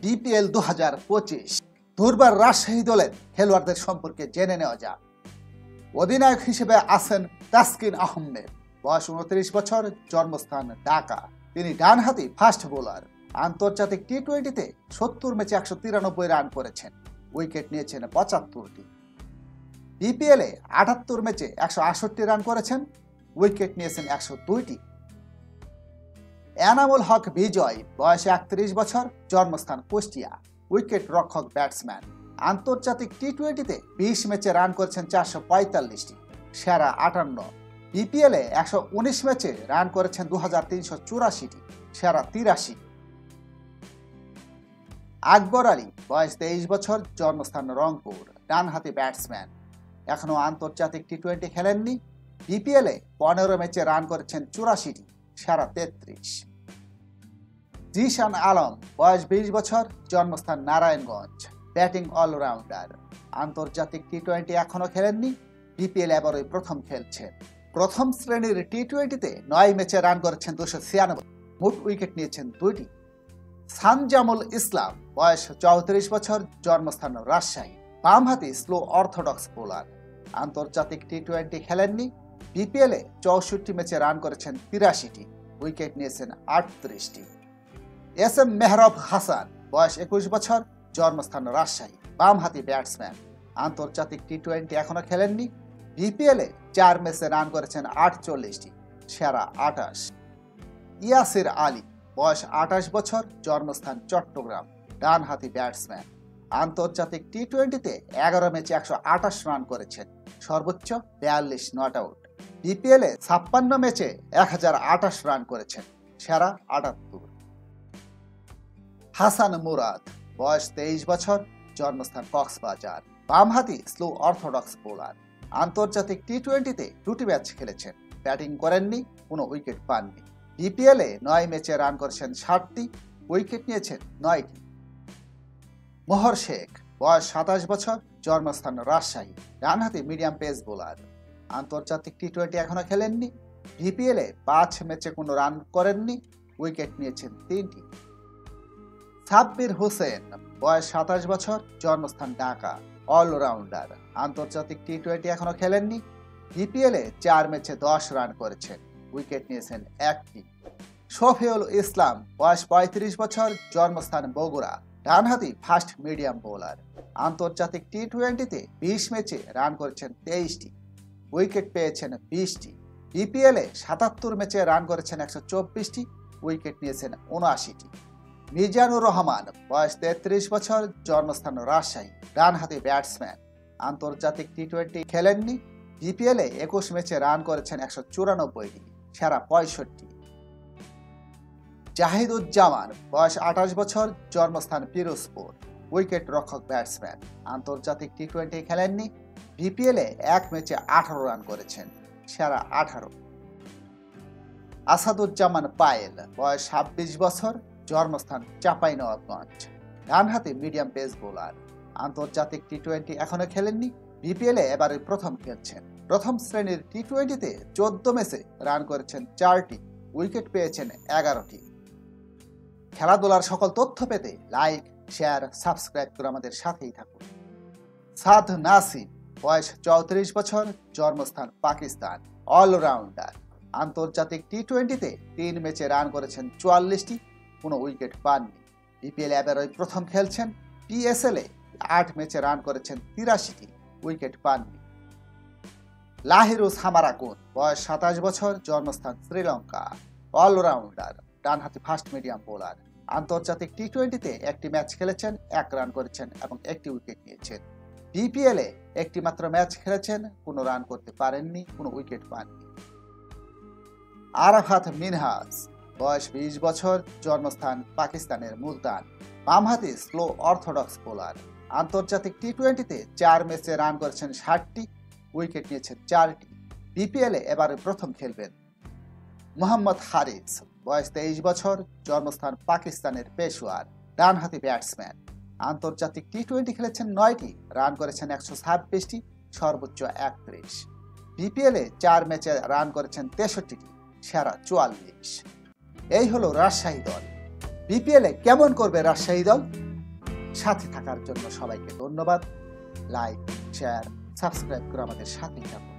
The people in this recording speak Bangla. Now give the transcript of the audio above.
বিপিএল 2025 দুর্বার রাজশাহী দলের খেলোয়াড়দের সম্পর্কে জেনে নেওয়া যাক। অধিনায়ক হিসেবে আছেন তাসকিন আহমেদ, বয়স 29 বছর, জন্মস্থান ঢাকা। তিনি ডানহাতি ফাস্ট বোলার। আন্তর্জাতিক টি-20তে 70 ম্যাচে 193 রান করেছেন, উইকেট নিয়েছেন 75টি। বিপিএলে 78 ম্যাচে 168 রান করেছেন, উইকেট নিয়েছেন 102টি। এনামুল হক বিজয়, বয়স 31 বছর, জন্মস্থান কুষ্টিয়া, উইকেট রক্ষক ব্যাটসম্যান। আন্তর্জাতিক টি-20তে 20 ম্যাচে রান করেছেন 445টি, সেরা 58। বিপিএলে 119 ম্যাচে রান করেছেন 2384টি, সেরা 83। আকবর আলী, বয়স 23 বছর, জন্মস্থান রংপুর, ডানহাতি ব্যাটসম্যান। এখনো আন্তর্জাতিক টি-20 খেলেননি। বিপিএলে 15 ম্যাচে রান করেছেন 84টি, সেরা 33। জিশান আলম, বয়স 20 বছর, জন্মস্থান নারায়ণগঞ্জ, ব্যাটিং অলরাউন্ডার। আন্তর্জাতিক টি-20 এখনো খেলেননি। বিপিএল এবারই প্রথম খেলছেন। প্রথম শ্রেণীর টি-20তে 9 ম্যাচে রান করেছেন 296, মোট উইকেট নিয়েছেন 2টি। সানজামুল ইসলাম, বয়স 34 বছর, জন্মস্থান রাজশাহী, বামহাতি স্লো অর্থোডক্স বোলার। আন্তর্জাতিক টি-20 খেলেননি। বিপিএলে 64 ম্যাচে রান করেছেন 83টি, উইকেট নিয়েছেন 38টি। এস এম মেহরব হাসান, বয়স 21 বছর, জন্মস্থান রাজশাহী, বামহাতি ব্যাটসম্যান। আন্তর্জাতিক টি-20 এখনো খেলেননি। বিপিএলে 4 ম্যাচে রান করেছেন 48টি, সেরা 28। ইয়াসির আলী, বয়স 28 বছর, জন্মস্থান চট্টগ্রাম, ডানহাতি ব্যাটসম্যান। আন্তর্জাতিক টি-20তে 11 ম্যাচে 128 রান করেছেন, সর্বোচ্চ 42 নট আউট। বিপিএলে 56 ম্যাচে 1028 রান করেছেন, সেরা 78। হাসান মুরাদ, বয়স 23 বছর, জন্মস্থান কক্সবাজার, বামহাতি স্লো অর্থোডক্স বোলার। আন্তর্জাতিক টি-20তে 2টি ম্যাচ খেলেছেন, ব্যাটিং করেননি, কোনো উইকেট পাননি। বিপিএলে 9 ম্যাচে রান করেছেন 60টি, উইকেট নিয়েছেন 9টি। মোহর শেখ, বয়স 27 বছর, জন্মস্থান রাজশাহী, ডানহাতি মিডিয়াম পেস বোলার। আন্তর্জাতিক টি-20 এখনো খেলেননি। বিপিএলে 5 ম্যাচে কোনো রান করেননি, উইকেট নিয়েছেন 3টি। সাব্বির হোসেন, বয়স 27 বছর, জন্মস্থান ঢাকা, অলরাউন্ডার। আন্তর্জাতিক টি-20 এখনো খেলেননি। বিপিএলে 4 ম্যাচে 10 রান করেছেন, উইকেট নিয়েছেন 1টি। শফিউল ইসলাম, বয়স 35 বছর, জন্মস্থান বগুড়া, ডানহাতি ফাস্ট মিডিয়াম বোলার। আন্তর্জাতিক টি-20তে 20 ম্যাচে রান করেছেন 23টি, উইকেট পেয়েছেন 20টি। বিপিএলে 77 ম্যাচে রান করেছেন 124টি, উইকেট নিয়েছেন 79টি। মিজানুর রহমান, বয়স 33 বছর, জন্মস্থান রাজশাহী, ডানহাতি ব্যাটসম্যান। আন্তর্জাতিক টি-20 খেলেননি। বিপিএলে 21 ম্যাচে রান করেছেন 194টি, সেরা 65। জাহিদুজ্জামান, বয়স 28 বছর, জন্মস্থান পিরোজপুর, উইকেট রক্ষক ব্যাটসম্যান। আন্তর্জাতিক টি-20 খেলেননি। বিপিএলে 1 ম্যাচে 18 রান করেছেন, সেরা 18। আসাদুজ্জামান পায়েল, বয়স 26 বছর, জন্মস্থান চাঁপাইনবাবগঞ্জ, ডানহাতি মিডিয়াম পেস বোলার। আন্তর্জাতিক টি-20 এখনো খেলেননি। বিপিএলে এবারে প্রথম খেলছেন। প্রথম শ্রেণীর টি-20তে 14 ম্যাচে রান করেছেন 4টি, উইকেট পেয়েছেন 11টি। খেলাধুলার সকল তথ্য পেতে লাইক, শেয়ার, সাবস্ক্রাইব করে আমাদের সাথেই থাকুন। সাদ নাসিম, বয়স 34 বছর, জন্মস্থান পাকিস্তান, অলরাউন্ডার। আন্তর্জাতিক টি-20তে 3 ম্যাচে রান করেছেন 44টি, কোনো উইকেট পাননি। বিপিএল এবারই প্রথম খেলছেন। পিএসএলে 8 ম্যাচে রান করেছেন 83টি, উইকেট পাননি। লাহিরুস হামারাকুন, বয়স 27 বছর, জন্মস্থান শ্রীলঙ্কা, অলরাউন্ডার, ডানহাতি ফাস্ট মিডিয়াম বোলার। আন্তর্জাতিক টি-20তে 1টি ম্যাচ খেলেছেন, 1 রান করেছেন এবং 1টি উইকেট নিয়েছেন। বিপিএলে 1টি মাত্র ম্যাচ খেলেছেন, কোনো রান করতে পারেননি, কোনো উইকেট পাননি। আরাফাত মিনহাজ, বয়স 20 বছর, জন্মস্থান পাকিস্তানের মুলতান, বামহাতি স্লো অর্থোডক্স বোলার। আন্তর্জাতিক টি-20তে 4 ম্যাচে রান করেছেন 60টি, উইকেট নিয়েছেন 4টি। বিপিএলে এবারে প্রথম খেলবেন। মোহাম্মদ হারিস, বয়স 23 বছর, জন্মস্থান পাকিস্তানের পেশোয়ার, ডানহাতি ব্যাটসম্যান। আন্তর্জাতিক টি-20 খেলেছেন 9টি, রান করেছেন 126টি, সর্বোচ্চ 31। বিপিএলে 4 ম্যাচে রান করেছেন 63টি, সেরা 44। এই হলো রাজশাহী দল। বিপিএলে কেমন করবে রাজশাহী দল? সাথে থাকার জন্য সবাইকে ধন্যবাদ। লাইক, শেয়ার, সাবস্ক্রাইব করে আমাদের সাথেই থাকুন।